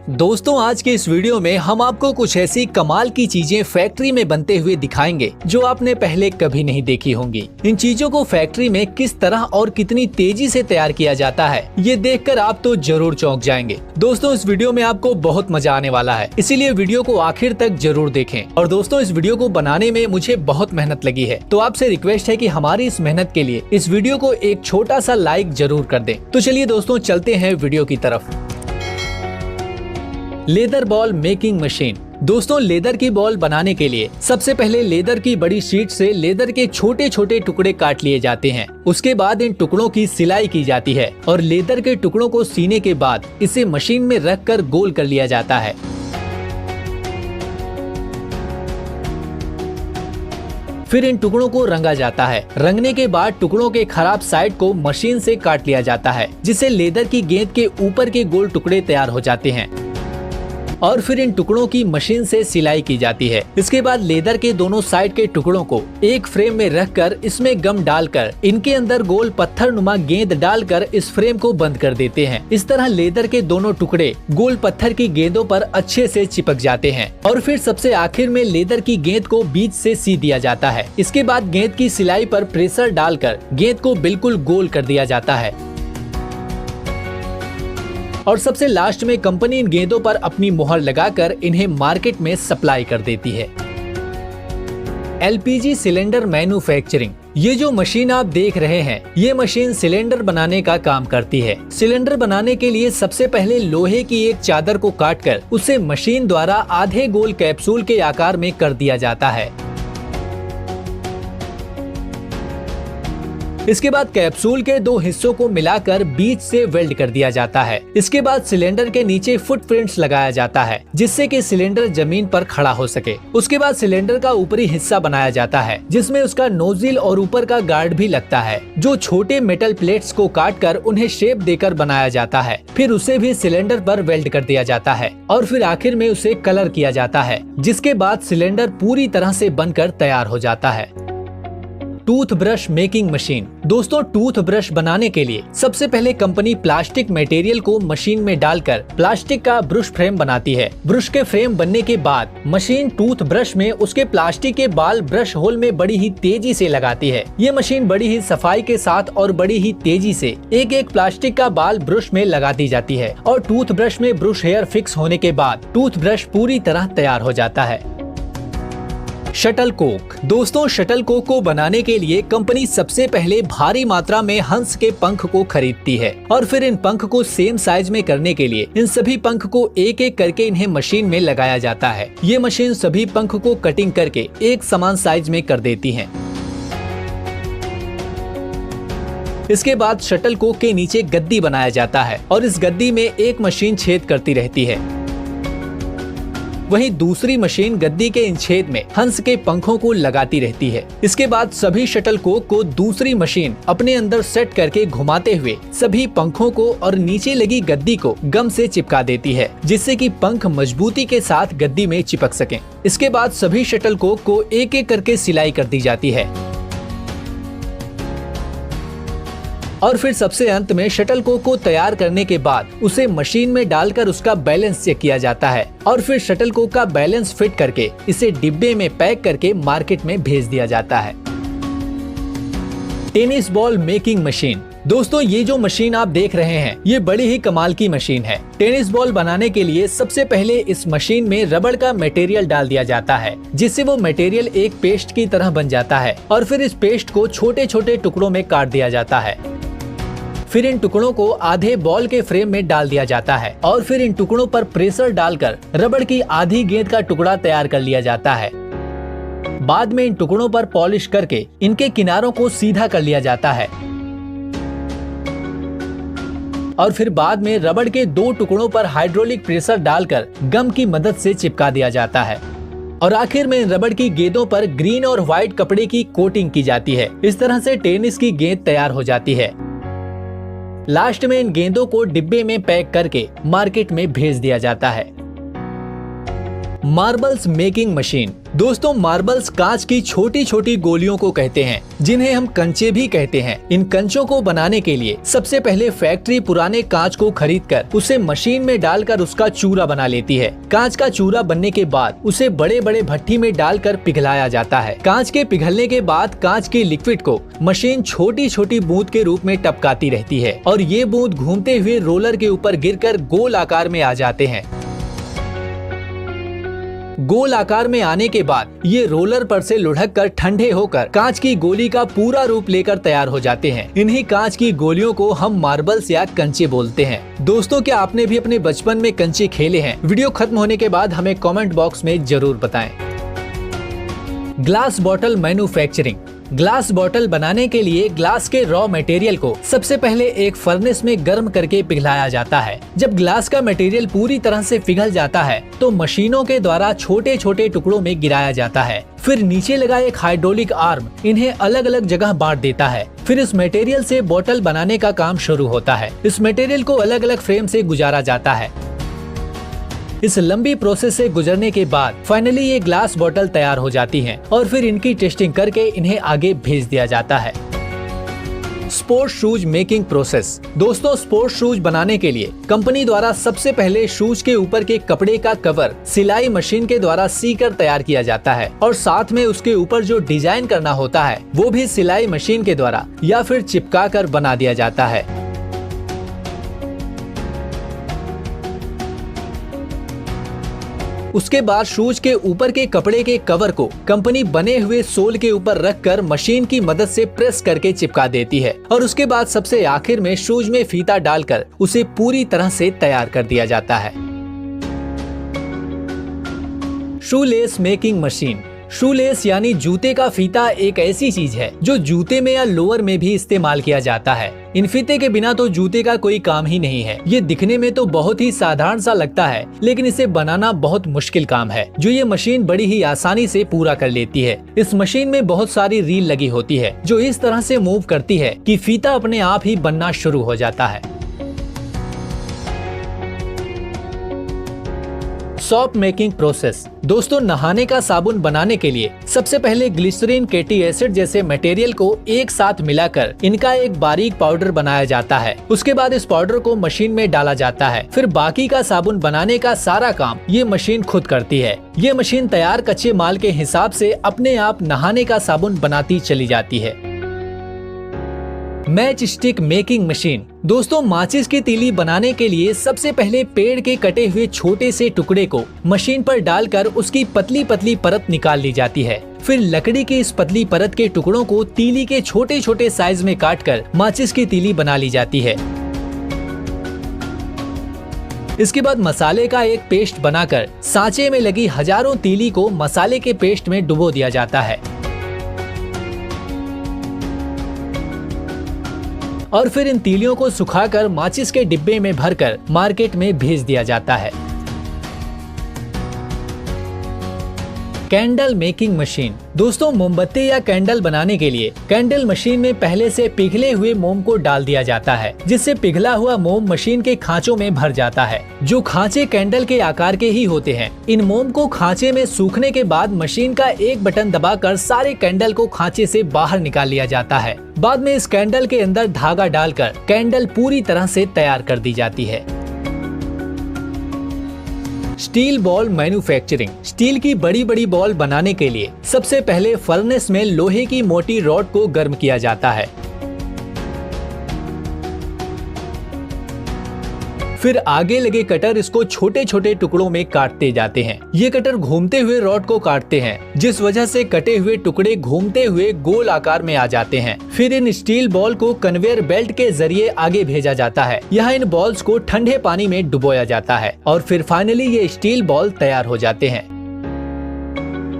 दोस्तों आज के इस वीडियो में हम आपको कुछ ऐसी कमाल की चीजें फैक्ट्री में बनते हुए दिखाएंगे जो आपने पहले कभी नहीं देखी होंगी। इन चीजों को फैक्ट्री में किस तरह और कितनी तेजी से तैयार किया जाता है, ये देखकर आप तो जरूर चौंक जाएंगे। दोस्तों इस वीडियो में आपको बहुत मजा आने वाला है, इसीलिए वीडियो को आखिर तक जरूर देखें। और दोस्तों इस वीडियो को बनाने में मुझे बहुत मेहनत लगी है, तो आपसे रिक्वेस्ट है कि हमारी इस मेहनत के लिए इस वीडियो को एक छोटा सा लाइक जरूर कर दें। तो चलिए दोस्तों चलते हैं वीडियो की तरफ। Leather ball making machine. दोस्तों लेदर की बॉल बनाने के लिए सबसे पहले लेदर की बड़ी शीट से लेदर के छोटे छोटे टुकड़े काट लिए जाते हैं। उसके बाद इन टुकड़ों की सिलाई की जाती है और लेदर के टुकड़ों को सीने के बाद इसे मशीन में रखकर गोल कर लिया जाता है। फिर इन टुकड़ों को रंगा जाता है। रंगने के बाद टुकड़ों के खराब साइड को मशीन से काट लिया जाता है, जिससे लेदर की गेंद के ऊपर के गोल टुकड़े तैयार हो जाते हैं। और फिर इन टुकड़ों की मशीन से सिलाई की जाती है। इसके बाद लेदर के दोनों साइड के टुकड़ों को एक फ्रेम में रखकर इसमें गम डालकर इनके अंदर गोल पत्थर नुमा गेंद डालकर इस फ्रेम को बंद कर देते हैं। इस तरह लेदर के दोनों टुकड़े गोल पत्थर की गेंदों पर अच्छे से चिपक जाते हैं। और फिर सबसे आखिर में लेदर की गेंद को बीच से सी दिया जाता है। इसके बाद गेंद की सिलाई पर प्रेशर डालकर गेंद को बिल्कुल गोल कर दिया जाता है। और सबसे लास्ट में कंपनी इन गेंदों पर अपनी मुहर लगाकर इन्हें मार्केट में सप्लाई कर देती है। LPG cylinder manufacturing. ये जो मशीन आप देख रहे हैं, ये मशीन सिलेंडर बनाने का काम करती है। सिलेंडर बनाने के लिए सबसे पहले लोहे की एक चादर को काटकर उसे मशीन द्वारा आधे गोल कैप्सूल के आकार में कर दिया जाता है। इसके बाद कैप्सूल के दो हिस्सों को मिलाकर बीच से वेल्ड कर दिया जाता है। इसके बाद सिलेंडर के नीचे फुटप्रिंट्स लगाया जाता है, जिससे कि सिलेंडर जमीन पर खड़ा हो सके। उसके बाद सिलेंडर का ऊपरी हिस्सा बनाया जाता है, जिसमें उसका नोजिल और ऊपर का गार्ड भी लगता है, जो छोटे मेटल प्लेट्स को काटकर उन्हें शेप देकर बनाया जाता है। फिर उसे भी सिलेंडर पर वेल्ड कर दिया जाता है और फिर आखिर में उसे कलर किया जाता है, जिसके बाद सिलेंडर पूरी तरह से बनकर तैयार हो जाता है। Tooth brush making machine. दोस्तों टूथ ब्रश बनाने के लिए सबसे पहले कंपनी प्लास्टिक मटेरियल को मशीन में डालकर प्लास्टिक का ब्रश फ्रेम बनाती है। ब्रश के फ्रेम बनने के बाद मशीन टूथ ब्रश में उसके प्लास्टिक के बाल ब्रश होल में बड़ी ही तेजी से लगाती है। ये मशीन बड़ी ही सफाई के साथ और बड़ी ही तेजी से एक एक प्लास्टिक का बाल ब्रश में लगाती जाती है और टूथ ब्रश में ब्रश हेयर फिक्स होने के बाद टूथ ब्रश पूरी तरह तैयार हो जाता है। Shuttle Coke. दोस्तों शटल कोक को बनाने के लिए कंपनी सबसे पहले भारी मात्रा में हंस के पंख को खरीदती है और फिर इन पंख को सेम साइज में करने के लिए इन सभी पंख को एक एक करके इन्हें मशीन में लगाया जाता है। ये मशीन सभी पंख को कटिंग करके एक समान साइज में कर देती है। इसके बाद शटल कोक के नीचे गद्दी बनाया जाता है और इस गद्दी में एक मशीन छेद करती रहती है। वहीं दूसरी मशीन गद्दी के इन छेद में हंस के पंखों को लगाती रहती है। इसके बाद सभी शटल कोक को दूसरी मशीन अपने अंदर सेट करके घुमाते हुए सभी पंखों को और नीचे लगी गद्दी को गम से चिपका देती है, जिससे कि पंख मजबूती के साथ गद्दी में चिपक सकें। इसके बाद सभी शटल कोक को एक एक करके सिलाई कर दी जाती है और फिर सबसे अंत में शटल कोक को तैयार करने के बाद उसे मशीन में डालकर उसका बैलेंस चेक किया जाता है और फिर शटल कोक का बैलेंस फिट करके इसे डिब्बे में पैक करके मार्केट में भेज दिया जाता है। Tennis ball making machine. दोस्तों ये जो मशीन आप देख रहे हैं, ये बड़ी ही कमाल की मशीन है। टेनिस बॉल बनाने के लिए सबसे पहले इस मशीन में रबड़ का मटेरियल डाल दिया जाता है, जिससे वो मटेरियल एक पेस्ट की तरह बन जाता है और फिर इस पेस्ट को छोटे छोटे टुकड़ों में काट दिया जाता है। फिर इन टुकड़ों को आधे बॉल के फ्रेम में डाल दिया जाता है और फिर इन टुकड़ों पर प्रेशर डालकर रबड़ की आधी गेंद का टुकड़ा तैयार कर लिया जाता है। बाद में इन टुकड़ों पर पॉलिश करके इनके किनारों को सीधा कर लिया जाता है और फिर बाद में रबड़ के दो टुकड़ों पर हाइड्रोलिक प्रेशर डालकर गम की मदद से चिपका दिया जाता है और आखिर में इन रबड़ की गेंदों पर ग्रीन और व्हाइट कपड़े की कोटिंग की जाती है। इस तरह से टेनिस की गेंद तैयार हो जाती है। लास्ट में इन गेंदों को डिब्बे में पैक करके मार्केट में भेज दिया जाता है। Marbles making machine. दोस्तों मार्बल्स कांच की छोटी छोटी गोलियों को कहते हैं, जिन्हें हम कंचे भी कहते हैं। इन कंचों को बनाने के लिए सबसे पहले फैक्ट्री पुराने कांच को खरीदकर उसे मशीन में डालकर उसका चूरा बना लेती है। कांच का चूरा बनने के बाद उसे बड़े बड़े भट्टी में डालकर पिघलाया जाता है। कांच के पिघलने के बाद कांच की लिक्विड को मशीन छोटी छोटी बूंद के रूप में टपकाती रहती है और ये बूंद घूमते हुए रोलर के ऊपर गिरकर गोल आकार में आ जाते हैं। गोल आकार में आने के बाद ये रोलर पर से लुढ़क कर ठंडे होकर कांच की गोली का पूरा रूप लेकर तैयार हो जाते हैं। इन्हीं कांच की गोलियों को हम मार्बल्स या कंचे बोलते हैं। दोस्तों क्या आपने भी अपने बचपन में कंचे खेले हैं? वीडियो खत्म होने के बाद हमें कमेंट बॉक्स में जरूर बताएं। Glass bottle manufacturing. Glass bottle बनाने के लिए ग्लास के रॉ मटेरियल को सबसे पहले एक फर्नेस में गर्म करके पिघलाया जाता है। जब ग्लास का मटेरियल पूरी तरह से पिघल जाता है तो मशीनों के द्वारा छोटे छोटे टुकड़ों में गिराया जाता है। फिर नीचे लगा एक हाइड्रोलिक आर्म इन्हें अलग अलग जगह बांट देता है। फिर इस मटेरियल से बॉटल बनाने का काम शुरू होता है। इस मटेरियल को अलग अलग फ्रेम से गुजारा जाता है। इस लंबी प्रोसेस से गुजरने के बाद फाइनली ये ग्लास बॉटल तैयार हो जाती हैं और फिर इनकी टेस्टिंग करके इन्हें आगे भेज दिया जाता है। Sports shoes making process. दोस्तों स्पोर्ट्स शूज बनाने के लिए कंपनी द्वारा सबसे पहले शूज के ऊपर के कपड़े का कवर सिलाई मशीन के द्वारा सीकर तैयार किया जाता है और साथ में उसके ऊपर जो डिजाइन करना होता है वो भी सिलाई मशीन के द्वारा या फिर चिपका कर बना दिया जाता है। उसके बाद शूज के ऊपर के कपड़े के कवर को कंपनी बने हुए सोल के ऊपर रखकर मशीन की मदद से प्रेस करके चिपका देती है और उसके बाद सबसे आखिर में शूज में फीता डालकर उसे पूरी तरह से तैयार कर दिया जाता है। Shoelace making machine. शूलेस यानी जूते का फीता एक ऐसी चीज है जो जूते में या लोअर में भी इस्तेमाल किया जाता है। इन फीते के बिना तो जूते का कोई काम ही नहीं है। ये दिखने में तो बहुत ही साधारण सा लगता है, लेकिन इसे बनाना बहुत मुश्किल काम है जो ये मशीन बड़ी ही आसानी से पूरा कर लेती है। इस मशीन में बहुत सारी रील लगी होती है जो इस तरह से मूव करती है कि फीता अपने आप ही बनना शुरू हो जाता है। Soap making process. दोस्तों नहाने का साबुन बनाने के लिए सबसे पहले ग्लिसरीन कैटी एसिड जैसे मटेरियल को एक साथ मिलाकर इनका एक बारीक पाउडर बनाया जाता है। उसके बाद इस पाउडर को मशीन में डाला जाता है। फिर बाकी का साबुन बनाने का सारा काम ये मशीन खुद करती है। ये मशीन तैयार कच्चे माल के हिसाब से अपने आप नहाने का साबुन बनाती चली जाती है। Match stick making machine. दोस्तों माचिस की तीली बनाने के लिए सबसे पहले पेड़ के कटे हुए छोटे से टुकड़े को मशीन पर डालकर उसकी पतली पतली परत निकाल ली जाती है। फिर लकड़ी की इस पतली परत के टुकड़ों को तीली के छोटे छोटे साइज में काटकर माचिस की तीली बना ली जाती है। इसके बाद मसाले का एक पेस्ट बनाकर सांचे में लगी हजारों तीली को मसाले के पेस्ट में डुबो दिया जाता है और फिर इन तीलियों को सुखाकर माचिस के डिब्बे में भरकर मार्केट में भेज दिया जाता है। Candle making machine. दोस्तों मोमबत्ती या कैंडल बनाने के लिए कैंडल मशीन में पहले से पिघले हुए मोम को डाल दिया जाता है, जिससे पिघला हुआ मोम मशीन के खांचों में भर जाता है। जो खांचे कैंडल के आकार के ही होते हैं। इन मोम को खांचे में सूखने के बाद मशीन का एक बटन दबाकर सारे कैंडल को खांचे से बाहर निकाल लिया जाता है। बाद में इस कैंडल के अंदर धागा डालकर कैंडल पूरी तरह से तैयार कर दी जाती है। Steel ball manufacturing. स्टील की बड़ी बड़ी बॉल बनाने के लिए सबसे पहले फर्नेस में लोहे की मोटी रॉड को गर्म किया जाता है। फिर आगे लगे कटर इसको छोटे छोटे टुकड़ों में काटते जाते हैं। ये कटर घूमते हुए रॉड को काटते हैं, जिस वजह से कटे हुए टुकड़े घूमते हुए गोल आकार में आ जाते हैं। फिर इन स्टील बॉल को कन्वेयर बेल्ट के जरिए आगे भेजा जाता है। यहाँ इन बॉल्स को ठंडे पानी में डुबोया जाता है और फिर फाइनली ये स्टील बॉल तैयार हो जाते हैं।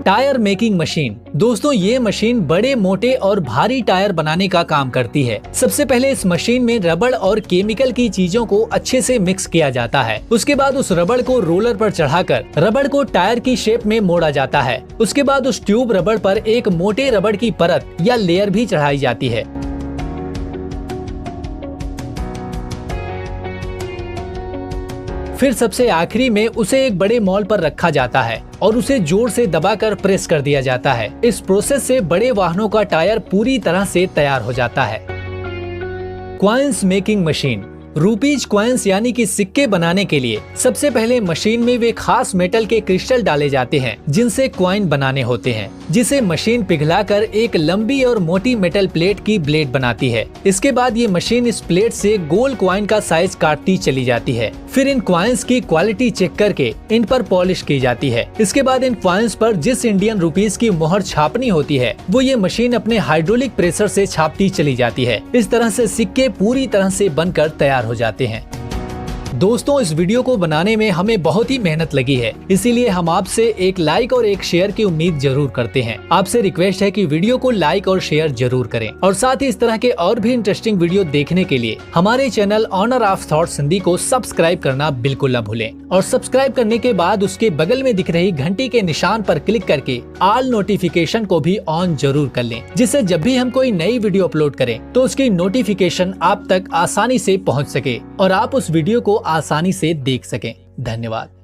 Tyre making machine. दोस्तों ये मशीन बड़े मोटे और भारी टायर बनाने का काम करती है। सबसे पहले इस मशीन में रबड़ और केमिकल की चीजों को अच्छे से मिक्स किया जाता है। उसके बाद उस रबड़ को रोलर पर चढ़ाकर रबड़ को टायर की शेप में मोड़ा जाता है। उसके बाद उस ट्यूब रबड़ पर एक मोटे रबड़ की परत या लेयर भी चढ़ाई जाती है। फिर सबसे आखिरी में उसे एक बड़े मॉल पर रखा जाता है और उसे जोर से दबाकर प्रेस कर दिया जाता है। इस प्रोसेस से बड़े वाहनों का टायर पूरी तरह से तैयार हो जाता है। Coins making machine. Rupees coins यानी कि सिक्के बनाने के लिए सबसे पहले मशीन में वे खास मेटल के क्रिस्टल डाले जाते हैं जिनसे कॉइन बनाने होते हैं, जिसे मशीन पिघलाकर एक लंबी और मोटी मेटल प्लेट की ब्लेड बनाती है। इसके बाद ये मशीन इस प्लेट से गोल कॉइन का साइज काटती चली जाती है। फिर इन कॉइन्स की क्वालिटी चेक करके इन पर पॉलिश की जाती है। इसके बाद इन कॉइन्स पर जिस इंडियन रुपीज की मोहर छापनी होती है वो ये मशीन अपने हाइड्रोलिक प्रेशर से छापती चली जाती है। इस तरह से सिक्के पूरी तरह से बनकर तैयार हो जाते हैं। दोस्तों, इस वीडियो को बनाने में हमें बहुत ही मेहनत लगी है, इसीलिए हम आपसे एक लाइक और एक शेयर की उम्मीद जरूर करते हैं। आपसे रिक्वेस्ट है कि वीडियो को लाइक और शेयर जरूर करें और साथ ही इस तरह के और भी इंटरेस्टिंग वीडियो देखने के लिए हमारे channel honour of thoughts Hindi को सब्सक्राइब करना बिल्कुल न भूलें। और सब्सक्राइब करने के बाद उसके बगल में दिख रही घंटी के निशान पर क्लिक करके ऑल नोटिफिकेशन को भी ऑन जरूर कर लें, जिससे जब भी हम कोई नई वीडियो अपलोड करें तो उसकी नोटिफिकेशन आप तक आसानी से पहुँच सके और आप उस वीडियो को आसानी से देख सकें। धन्यवाद।